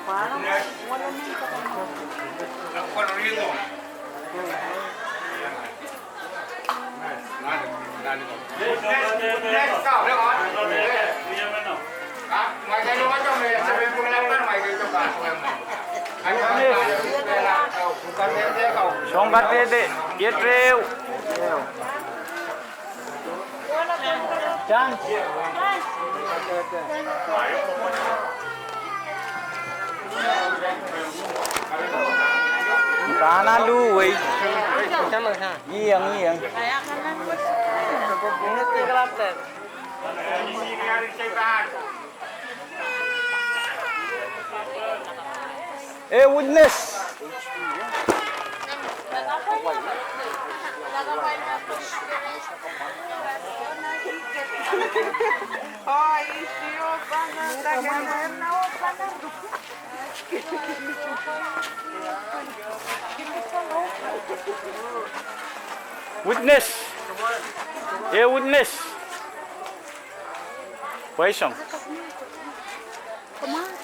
Parang wala na yung kakaiba. Songgat dede, yetreu. Chan. Kana lu, wei. Iyang. Kaya ka lang. Witness. Ay, siyo pa na tagalan na o pa na. Witness. Witness. Wei song. Come on.